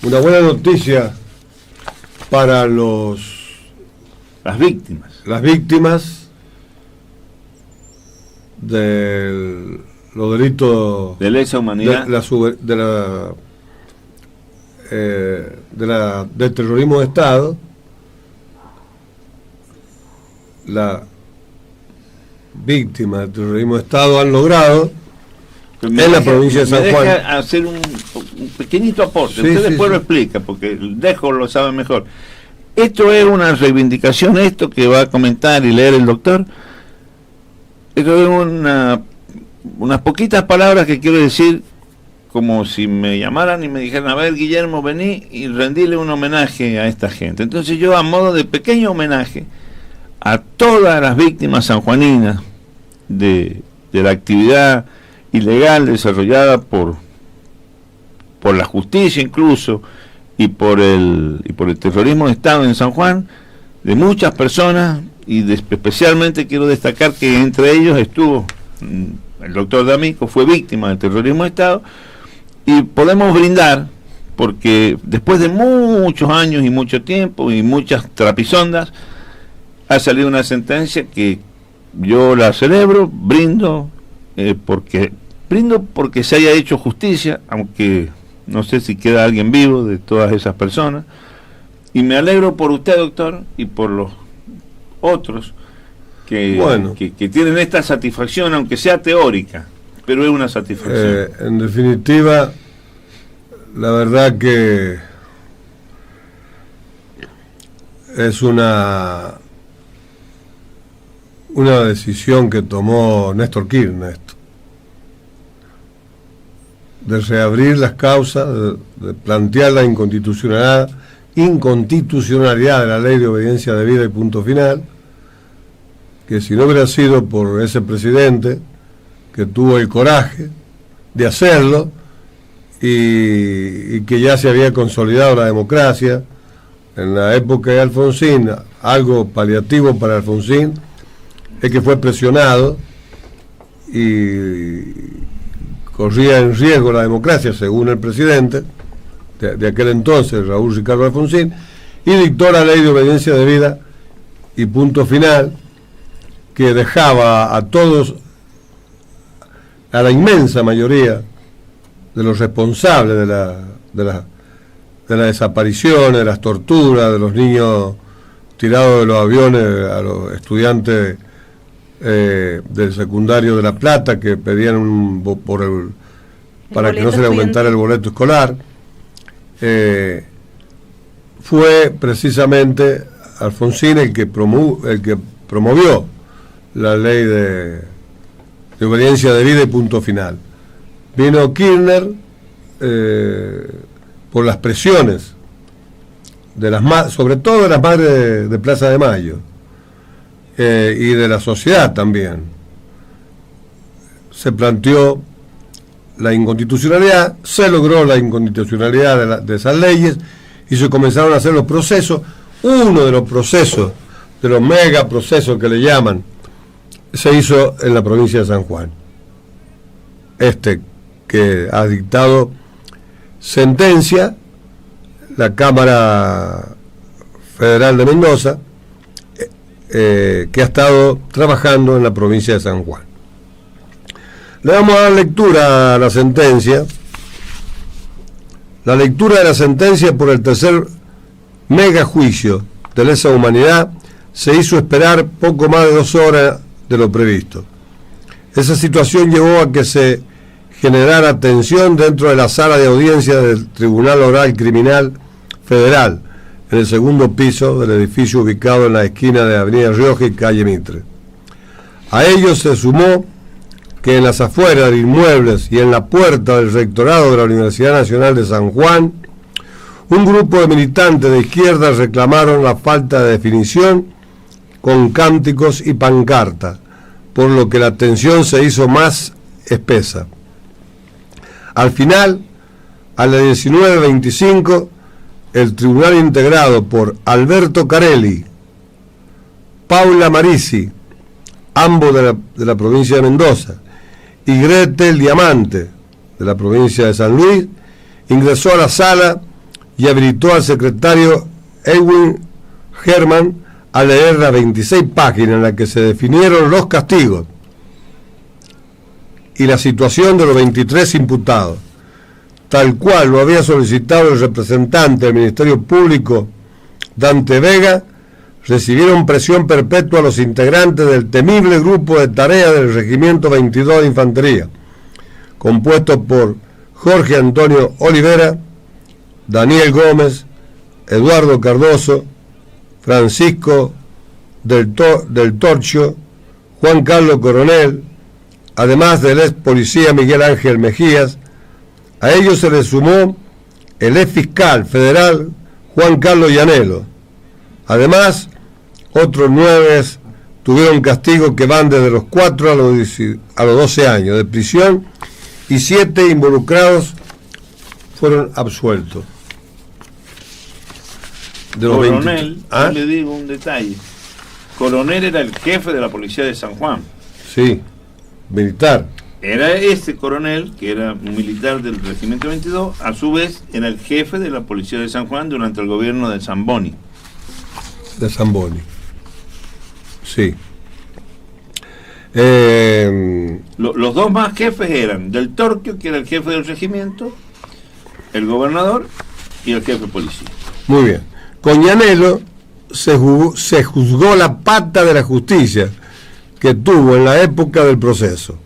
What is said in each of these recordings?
una buena noticia para las víctimas de los delitos de lesa humanidad, del terrorismo de Estado. La víctima del terrorismo de Estado han logrado en la provincia de San Juan. Me deja hacer un pequeñito aporte. Sí, Usted sí, después sí. lo explica, porque Dejo lo sabe mejor. Esto es una reivindicación, esto que va a comentar y leer el doctor. Esto es unas poquitas palabras que quiero decir, como si me llamaran y me dijeran: a ver, Guillermo, vení y rendile un homenaje a esta gente. Entonces yo, a modo de pequeño homenaje a todas las víctimas sanjuaninas de la actividad ilegal desarrollada por la justicia incluso, y por el terrorismo de Estado en San Juan, de muchas personas, y especialmente quiero destacar que entre ellos estuvo el doctor D'Amico, fue víctima del terrorismo de Estado, y podemos brindar, porque después de muchos años y mucho tiempo y muchas trapisondas, ha salido una sentencia que yo la celebro, brindo porque se haya hecho justicia, aunque no sé si queda alguien vivo de todas esas personas, y me alegro por usted, doctor, y por los otros que tienen esta satisfacción, aunque sea teórica, pero es una satisfacción. En definitiva, la verdad que es una decisión que tomó Néstor Kirchner, de reabrir las causas, de plantear la inconstitucionalidad de la ley de obediencia debida y punto final, que si no hubiera sido por ese presidente que tuvo el coraje de hacerlo, y que ya se había consolidado la democracia en la época de Alfonsín, algo paliativo para Alfonsín es que fue presionado y corría en riesgo la democracia, según el presidente de aquel entonces, Raúl Ricardo Alfonsín, y dictó la ley de obediencia debida y punto final, que dejaba a todos, a la inmensa mayoría de los responsables de las desapariciones, de las torturas, de los niños tirados de los aviones, a los estudiantes del secundario de La Plata que pedían para que no se le aumentara el boleto escolar. Fue precisamente Alfonsín el que promovió la ley de obediencia debida y punto final. Vino Kirchner por las presiones de sobre todo de las madres de Plaza de Mayo, y de la sociedad también. Se planteó la inconstitucionalidad, se logró la inconstitucionalidad de esas leyes y se comenzaron a hacer los procesos. Uno de los procesos, de los megaprocesos que le llaman, se hizo en la provincia de San Juan. Que ha dictado sentencia la Cámara Federal de Mendoza, que ha estado trabajando en la provincia de San Juan. Le vamos a dar lectura a la sentencia. La lectura de la sentencia por el tercer megajuicio de lesa humanidad se hizo esperar poco más de 2 horas de lo previsto. Esa situación llevó a que se generara tensión dentro de la sala de audiencia del Tribunal Oral Criminal Federal, en el segundo piso del edificio ubicado en la esquina de Avenida Rioja y calle Mitre. A ello se sumó que en las afueras de inmuebles y en la puerta del rectorado de la Universidad Nacional de San Juan, un grupo de militantes de izquierda reclamaron la falta de definición con cánticos y pancartas, por lo que la tensión se hizo más espesa. Al final, a las 19:25, el tribunal, integrado por Alberto Carelli, Paula Marisi, ambos de la provincia de Mendoza, y Gretel Diamante, de la provincia de San Luis, ingresó a la sala y habilitó al secretario Edwin Herman a leer las 26 páginas en las que se definieron los castigos y la situación de los 23 imputados, tal cual lo había solicitado el representante del Ministerio Público, Dante Vega. Recibieron prisión perpetua a los integrantes del temible grupo de tarea del Regimiento 22 de Infantería, compuesto por Jorge Antonio Olivera, Daniel Gómez, Eduardo Cardoso, Francisco del Torchio, Juan Carlos Coronel, además del ex policía Miguel Ángel Mejías. A ellos se le sumó el ex fiscal federal Juan Carlos Llanelo. Además, otros 9 tuvieron castigos que van desde los 4 a los 12 años de prisión y 7 involucrados fueron absueltos. De los Coronel, yo le digo un detalle. Coronel era el jefe de la policía de San Juan. Sí, militar. Era ese coronel, que era un militar del Regimiento 22, a su vez era el jefe de la policía de San Juan durante el gobierno de Zamboni. De Zamboni. Sí. Los dos más jefes eran Del Torquio, que era el jefe del regimiento, el gobernador y el jefe de policía. Muy bien. Con Llanelo se juzgó la pata de la justicia que tuvo en la época del proceso.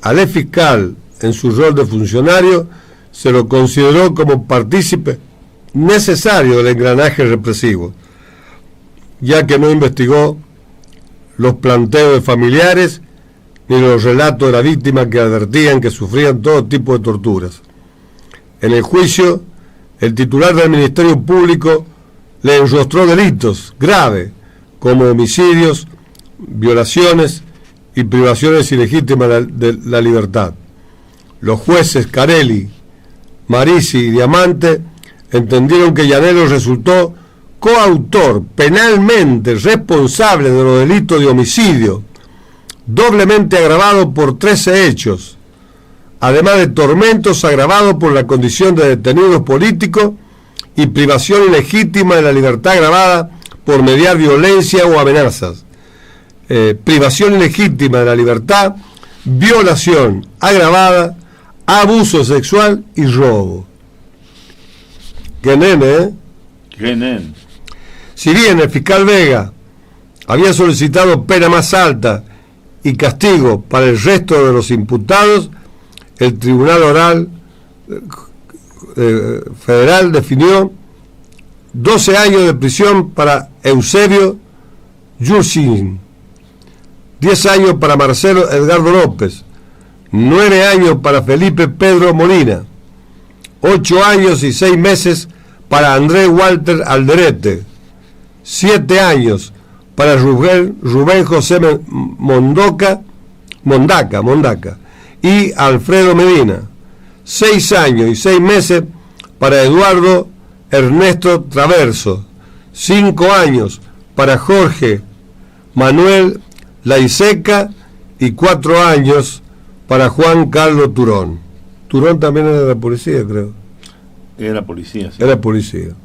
Al ex fiscal, en su rol de funcionario, se lo consideró como partícipe necesario del engranaje represivo, ya que no investigó los planteos de familiares ni los relatos de la víctima, que advertían que sufrían todo tipo de torturas. En el juicio, el titular del Ministerio Público le enrostró delitos graves como homicidios, violaciones y privaciones ilegítimas de la libertad. Los jueces Carelli, Marisi y Diamante entendieron que Llanelo resultó coautor penalmente responsable de los delitos de homicidio, doblemente agravado por 13 hechos, además de tormentos agravados por la condición de detenidos políticos y privación ilegítima de la libertad agravada por mediar violencia o amenazas. Privación ilegítima de la libertad, violación agravada, abuso sexual y robo. Qué nene, ¿eh? Qué nene. Si bien el fiscal Vega había solicitado pena más alta y castigo para el resto de los imputados, el Tribunal Oral Federal definió 12 años de prisión para Eusebio Yurcin, 10 años para Marcelo Edgardo López, 9 años para Felipe Pedro Molina, 8 años y 6 meses para Andrés Walter Alderete, 7 años para Rubén José Mondaca y Alfredo Medina, 6 años y 6 meses para Eduardo Ernesto Traverso, 5 años para Jorge Manuel Laiseca y 4 años para Juan Carlos Turón. Turón también era de la policía, creo. Era policía, sí. Era policía.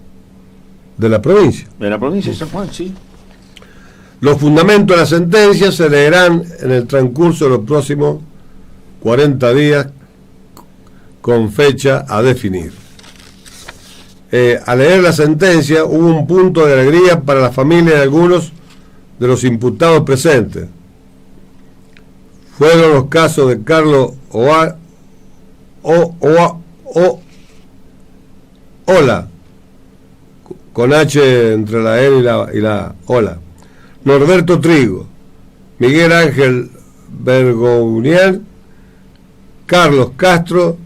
De la provincia. De la provincia de San Juan, sí. Los fundamentos de la sentencia se leerán en el transcurso de los próximos 40 días con fecha a definir. Al leer la sentencia hubo un punto de alegría para la familia de algunos de los imputados presentes. Fueron los casos de Carlos Ola, con H entre la L y la Ola, Norberto Trigo, Miguel Ángel Bergounian, Carlos Castro,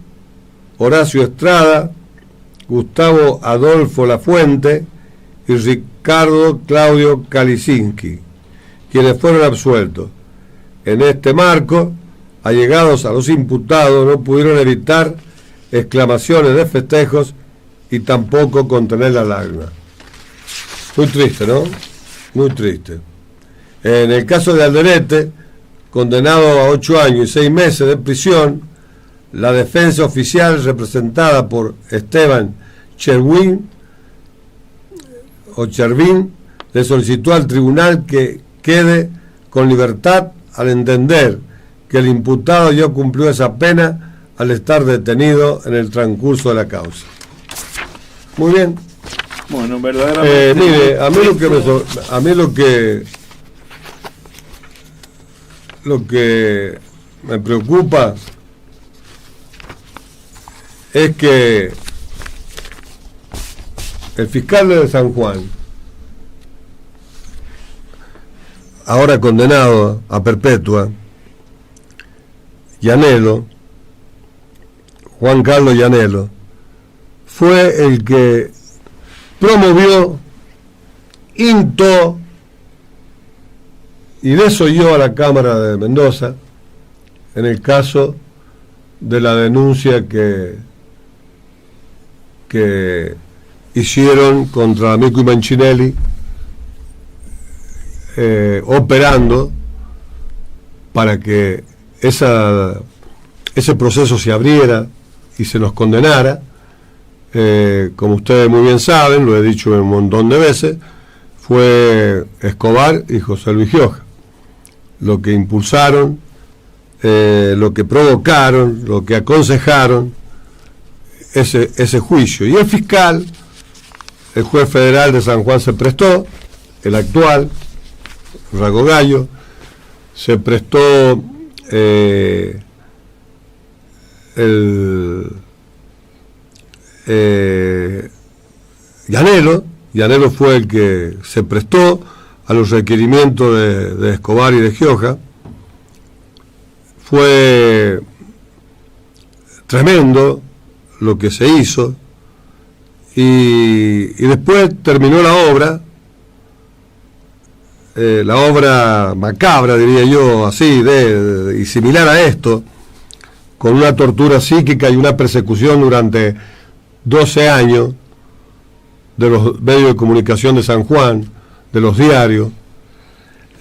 Horacio Estrada, Gustavo Adolfo Lafuente y Ricardo Claudio Kalisinski, quienes fueron absueltos. En este marco, allegados a los imputados no pudieron evitar exclamaciones de festejos y tampoco contener la lágrima. Muy triste, ¿no? Muy triste. En el caso de Alderete, condenado a 8 años y 6 meses de prisión, la defensa oficial representada por Esteban Chervin le solicitó al tribunal que quede con libertad al entender que el imputado ya cumplió esa pena al estar detenido en el transcurso de la causa. Muy bien. Bueno, verdaderamente. Mire, a mí lo que me preocupa es que el fiscal de San Juan, ahora condenado a perpetua, Llanelo, Juan Carlos Llanelo, fue el que promovió, instó y desoyó a la Cámara de Mendoza en el caso de la denuncia que hicieron contra Amico y Mancinelli, operando para que ese proceso se abriera y se nos condenara. Como ustedes muy bien saben, lo he dicho un montón de veces, fue Escobar y José Luis Gioja lo que impulsaron, lo que provocaron, lo que aconsejaron ese juicio. Y el fiscal, el juez federal de San Juan se prestó, el actual, Rago Gallo, se prestó Llanelo fue el que se prestó a los requerimientos de Escobar y de Gioja. Fue tremendo lo que se hizo y después terminó la obra macabra, diría yo, así, y similar a esto, con una tortura psíquica y una persecución durante 12 años de los medios de comunicación de San Juan, de los diarios,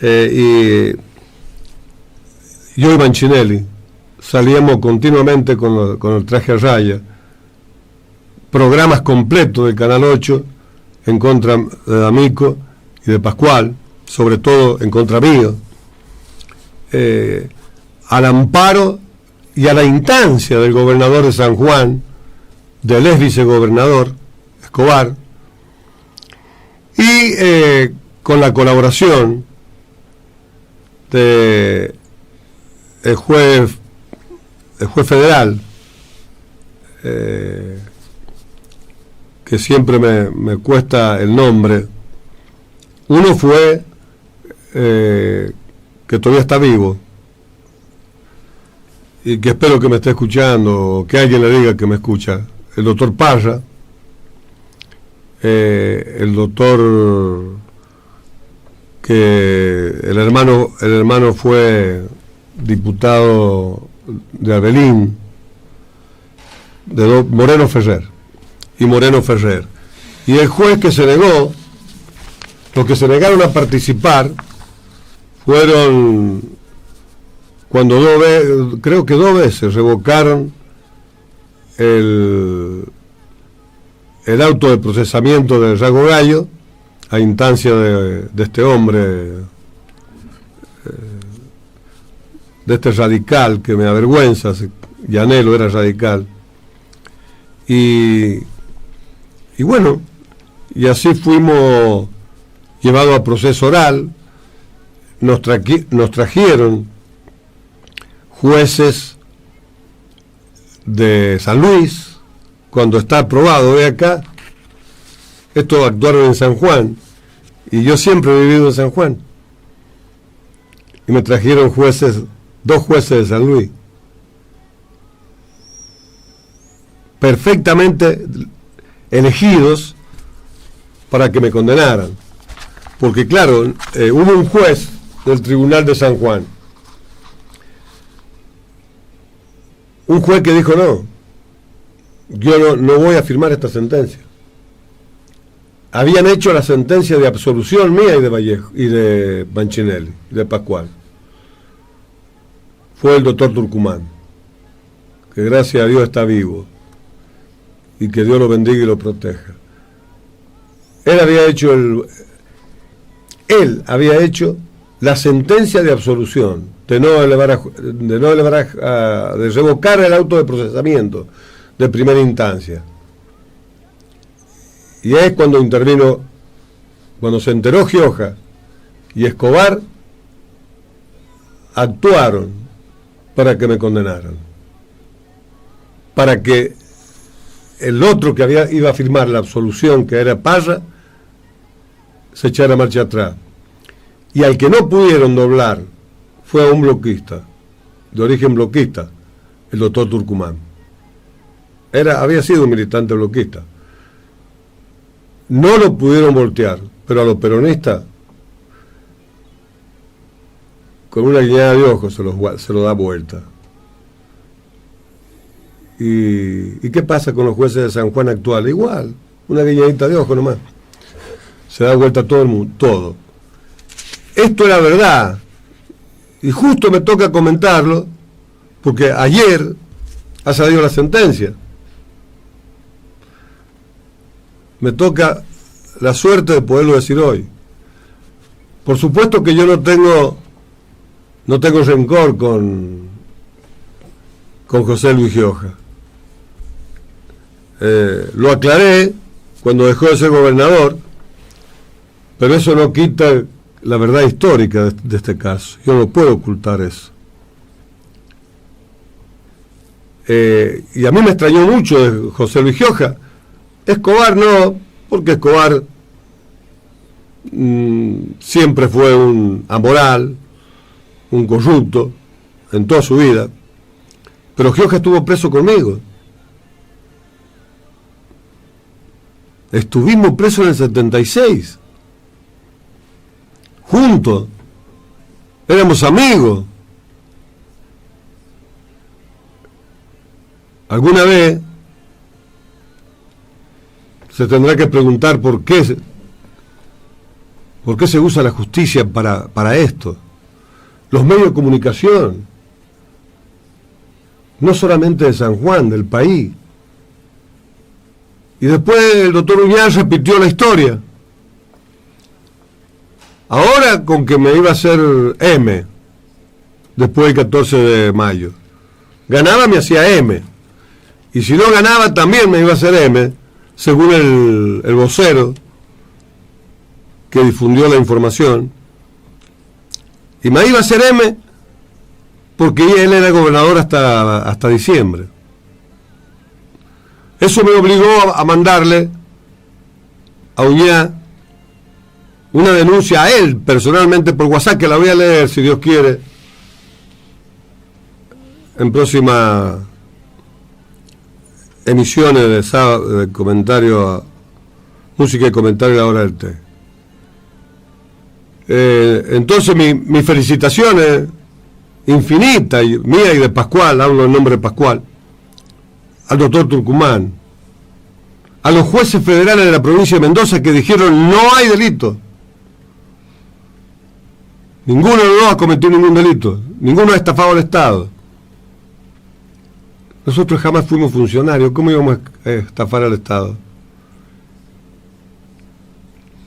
y yo y Mancinelli salíamos continuamente con el traje a raya, programas completos del Canal 8 en contra de Amico y de Pascual, sobre todo en contra mío, al amparo y a la instancia del gobernador de San Juan, del ex vicegobernador Escobar, y con la colaboración de el juez federal, que siempre me cuesta el nombre. Uno fue que todavía está vivo y que espero que me esté escuchando, o que alguien le diga que me escucha, el doctor Parra, el doctor que el hermano fue diputado de Abelín, de Moreno Ferrer, y el juez que se negó, los que se negaron a participar fueron, cuando creo que dos veces revocaron el auto de procesamiento de Rago Gallo a instancia de este hombre, de este radical que me avergüenza. Llanelo era radical, y bueno, y así fuimos llevados a proceso oral. Nos trajeron jueces de San Luis, cuando está aprobado, ve acá, estos actuaron en San Juan, y yo siempre he vivido en San Juan, y me trajeron dos jueces de San Luis, perfectamente elegidos para que me condenaran, porque claro, hubo un juez del Tribunal de San Juan, un juez que dijo no, yo no voy a firmar esta sentencia. Habían hecho la sentencia de absolución mía y de Vallejo y de Mancinelli y de Pascual. Fue el doctor Turcumán, que gracias a Dios está vivo, y que Dios lo bendiga y lo proteja. Él había hecho la sentencia de absolución, de revocar el auto de procesamiento de primera instancia. Y es cuando intervino, cuando se enteró Gioja y Escobar, actuaron para que me condenaran, para que el otro que iba a firmar la absolución, que era Parra, se echara marcha atrás. Y al que no pudieron doblar fue a un bloquista, de origen bloquista, el doctor Tucumán. Había sido un militante bloquista. No lo pudieron voltear, pero a los peronistas, con una guiñada de ojos se lo da vuelta. ¿Y qué pasa con los jueces de San Juan actuales? Igual, una guiñadita de ojo nomás. Se da vuelta todo el mundo, todo. Esto era verdad. Y justo me toca comentarlo, porque ayer ha salido la sentencia. Me toca la suerte de poderlo decir hoy. Por supuesto que yo no tengo rencor con José Luis Gioja. Lo aclaré cuando dejó de ser gobernador, pero eso no quita la verdad histórica de este caso. Yo no puedo ocultar eso. Y a mí me extrañó mucho de José Luis Gioja. Escobar no, porque Escobar siempre fue un amoral, un corrupto en toda su vida, pero Gioja estuvo preso conmigo. Estuvimos presos en el 76, juntos, éramos amigos. Alguna vez se tendrá que preguntar por qué se usa la justicia para esto. Los medios de comunicación, no solamente de San Juan, del país. Y después el doctor Uñaz repitió la historia. Ahora con que me iba a hacer M, después del 14 de mayo. Ganaba, me hacía M. Y si no ganaba, también me iba a hacer M, según el vocero que difundió la información. Y me iba a hacer M porque él era gobernador hasta diciembre. Eso me obligó a mandarle a Uñá una denuncia a él personalmente por WhatsApp, que la voy a leer, si Dios quiere, en próximas emisiones de sábado, de comentario, música y comentario a la hora del té. Entonces mis felicitaciones infinitas, mía y de Pascual, hablo en nombre de Pascual, al doctor Tucumán, a los jueces federales de la provincia de Mendoza, que dijeron no hay delito. Ninguno de los dos ha cometido ningún delito, ninguno ha estafado al Estado. Nosotros jamás fuimos funcionarios, ¿cómo íbamos a estafar al Estado?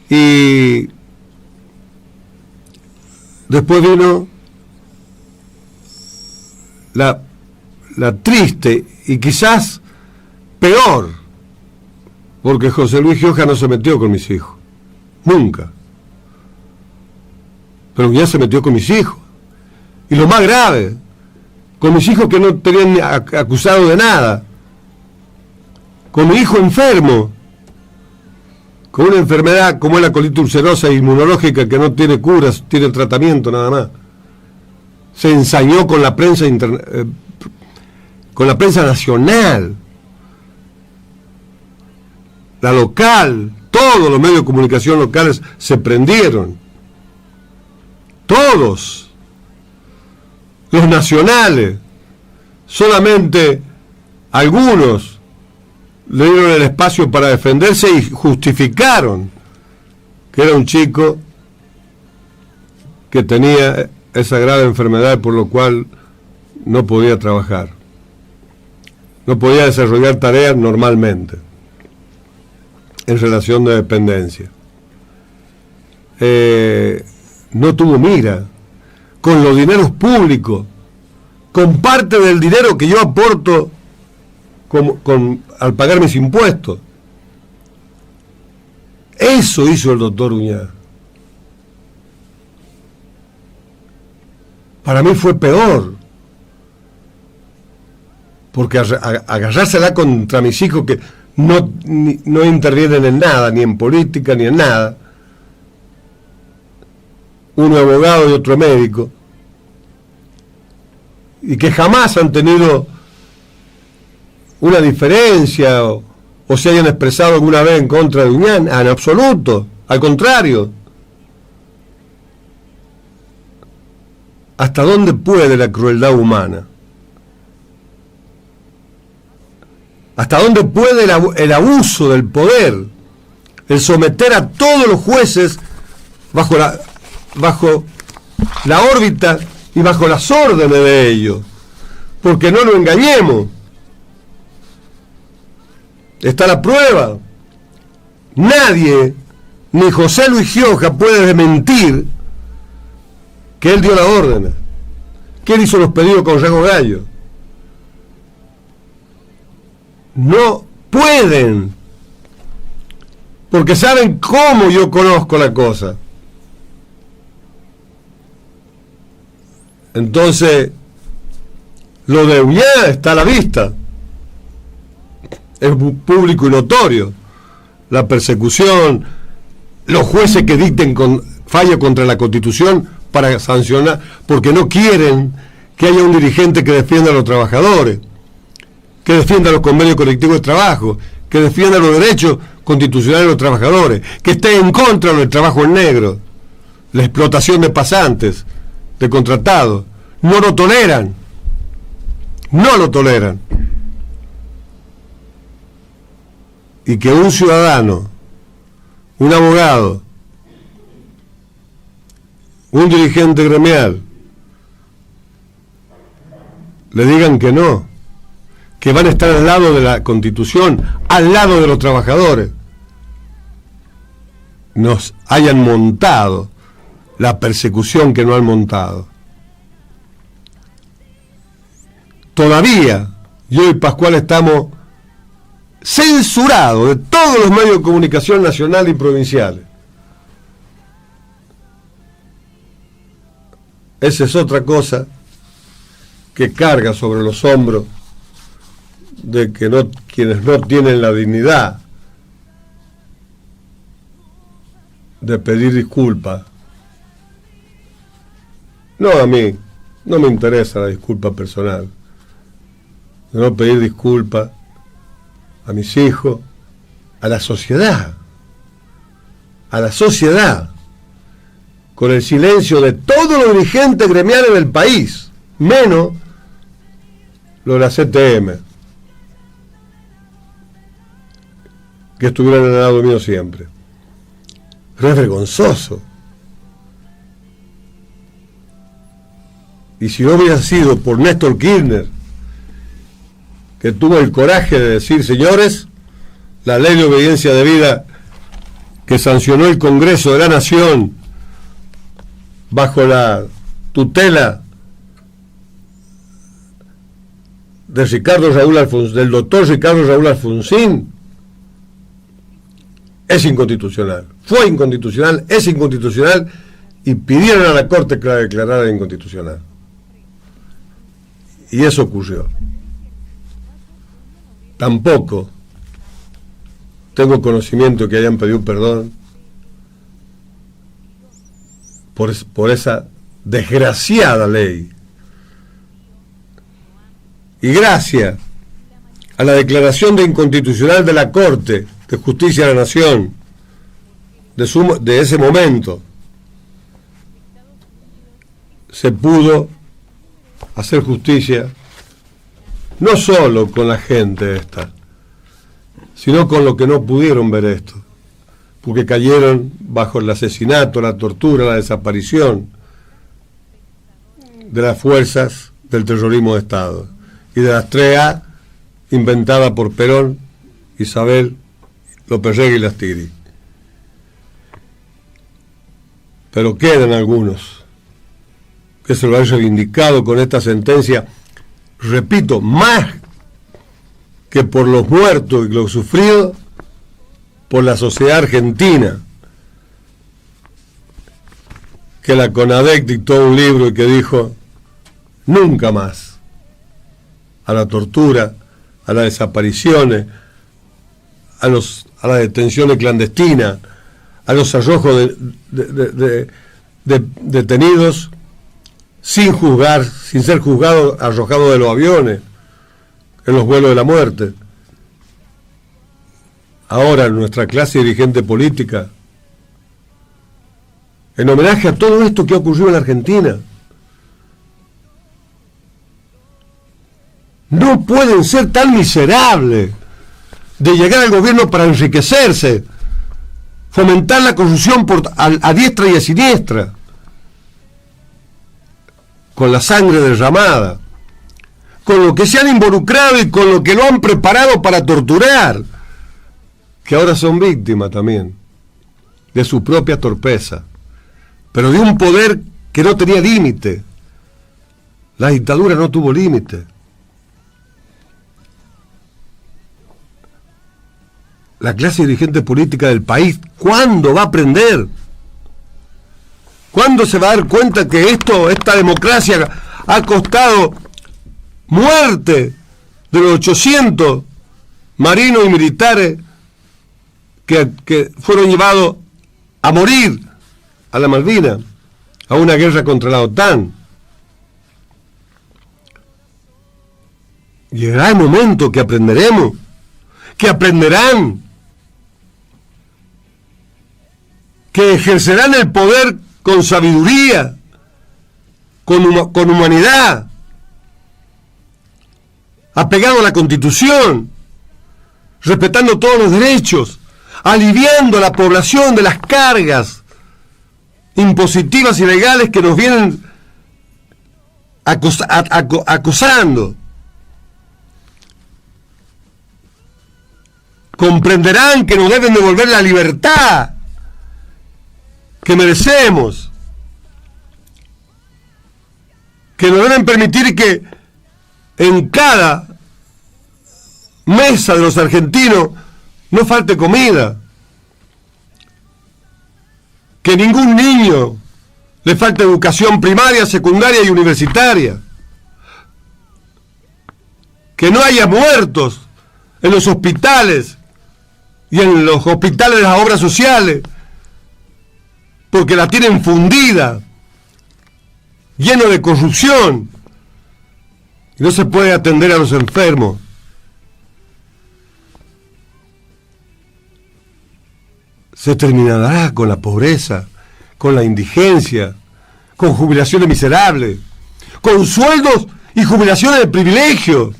Y después vino la triste y quizás peor, porque José Luis Gioja no se metió con mis hijos, nunca. Pero ya se metió con mis hijos. Y lo más grave, con mis hijos que no tenían acusado de nada, con mi hijo enfermo, con una enfermedad como es la colitis ulcerosa e inmunológica que no tiene curas, tiene tratamiento nada más. Se ensañó con la prensa con la prensa nacional, la local, todos los medios de comunicación locales se prendieron, todos, los nacionales, solamente algunos le dieron el espacio para defenderse y justificaron que era un chico que tenía esa grave enfermedad por lo cual no podía trabajar. no podía desarrollar tareas normalmente en relación de dependencia. No tuvo mira con los dineros públicos, con parte del dinero que yo aporto al pagar mis impuestos. Eso hizo el doctor Uñá. Para mí fue peor, porque agarrársela contra mis hijos que no intervienen en nada, ni en política, ni en nada. Uno abogado y otro médico, y que jamás han tenido una diferencia o se hayan expresado alguna vez en contra de Uñán, en absoluto, al contrario. ¿Hasta dónde puede la crueldad humana? ¿Hasta dónde puede el abuso del poder? El someter a todos los jueces bajo la órbita y bajo las órdenes de ellos. Porque no nos engañemos. Está la prueba. Nadie, ni José Luis Gioja, puede desmentir que él dio la orden, que él hizo los pedidos con Rago Gallo. No pueden, porque saben cómo yo conozco la cosa. Entonces, lo de Uñá está a la vista, es público y notorio. La persecución, los jueces que dicten fallo contra la Constitución para sancionar, porque no quieren que haya un dirigente que defienda a los trabajadores, que defienda los convenios colectivos de trabajo, que defienda los derechos constitucionales de los trabajadores, que esté en contra del trabajo en negro, la explotación de pasantes, de contratados. No lo toleran. No lo toleran. Y que un ciudadano, un abogado, un dirigente gremial le digan que no, que van a estar al lado de la Constitución, al lado de los trabajadores, nos hayan montado la persecución que no han montado. Todavía yo y Pascual estamos censurados de todos los medios de comunicación nacional y provinciales. Esa es otra cosa que carga sobre los hombros de quienes no tienen la dignidad de pedir disculpas. No, a mí no me interesa la disculpa personal, de no pedir disculpas a mis hijos, a la sociedad, con el silencio de todos los dirigentes gremiales del país, menos lo de la CTM, que estuvieran al lado mío siempre. Pero es vergonzoso. Y si no hubiera sido por Néstor Kirchner, que tuvo el coraje de decir: señores, la ley de obediencia debida que sancionó el Congreso de la Nación bajo la tutela del doctor Ricardo Raúl Alfonsín, es inconstitucional, fue inconstitucional, es inconstitucional, y pidieron a la Corte que la declarara inconstitucional. Y eso ocurrió. Tampoco tengo conocimiento que hayan pedido perdón por esa desgraciada ley. Y gracias a la declaración de inconstitucional de la Corte de Justicia de la Nación de ese momento, se pudo hacer justicia no solo con la gente esta, sino con los que no pudieron ver esto, porque cayeron bajo el asesinato, la tortura, la desaparición de las fuerzas del terrorismo de Estado y de las 3A inventada por Perón, Isabel, López Rega y Lastiri. Pero quedan algunos que se lo han reivindicado con esta sentencia, repito, más que por los muertos y los sufridos, por la sociedad argentina, que la CONADEC dictó un libro y que dijo nunca más a la tortura, a las desapariciones, a las detenciones clandestinas, a los arrojos de detenidos sin juzgar, sin ser juzgados, arrojados de los aviones, en los vuelos de la muerte. Ahora nuestra clase dirigente política, en homenaje a todo esto que ha ocurrido en la Argentina, no pueden ser tan miserables de llegar al gobierno para enriquecerse, fomentar la corrupción a diestra y a siniestra, con la sangre derramada, con lo que se han involucrado y con lo que lo han preparado para torturar, que ahora son víctimas también de su propia torpeza, pero de un poder que no tenía límite. La dictadura no tuvo límite. La clase dirigente política del país, ¿cuándo va a aprender? ¿Cuándo se va a dar cuenta que esta democracia ha costado muerte de los 800 marinos y militares que fueron llevados a morir a la Malvinas, a una guerra contra la OTAN? Llegará el momento que aprenderemos, que aprenderán, que ejercerán el poder con sabiduría, con humanidad, apegado a la Constitución, respetando todos los derechos, aliviando a la población de las cargas impositivas y legales que nos vienen acosando. Comprenderán que nos deben devolver la libertad que merecemos, que nos deben permitir que en cada mesa de los argentinos no falte comida, que ningún niño le falte educación primaria, secundaria y universitaria, que no haya muertos en los hospitales y en los hospitales de las obras sociales, porque la tienen fundida, lleno de corrupción, y no se puede atender a los enfermos. Se terminará con la pobreza, con la indigencia, con jubilaciones miserables, con sueldos y jubilaciones de privilegio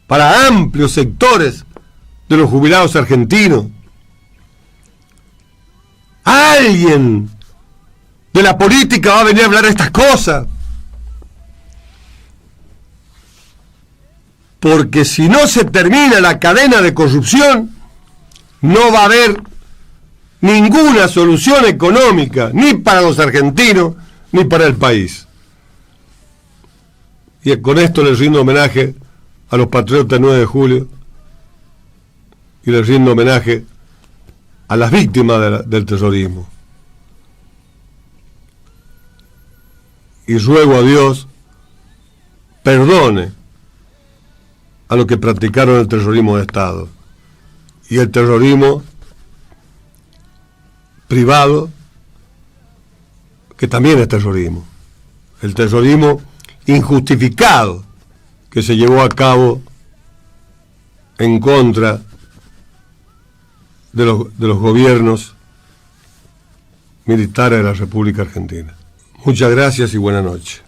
para amplios sectores de los jubilados argentinos. Alguien de la política va a venir a hablar de estas cosas, porque si no se termina la cadena de corrupción, no va a haber ninguna solución económica, ni para los argentinos, ni para el país. Y con esto les rindo homenaje a los patriotas del 9 de julio, y les rindo homenaje a las víctimas del terrorismo. Y ruego a Dios perdone a los que practicaron el terrorismo de Estado y el terrorismo privado, que también es terrorismo, el terrorismo injustificado que se llevó a cabo en contra de los gobiernos militares de la República Argentina. Muchas gracias y buenas noches.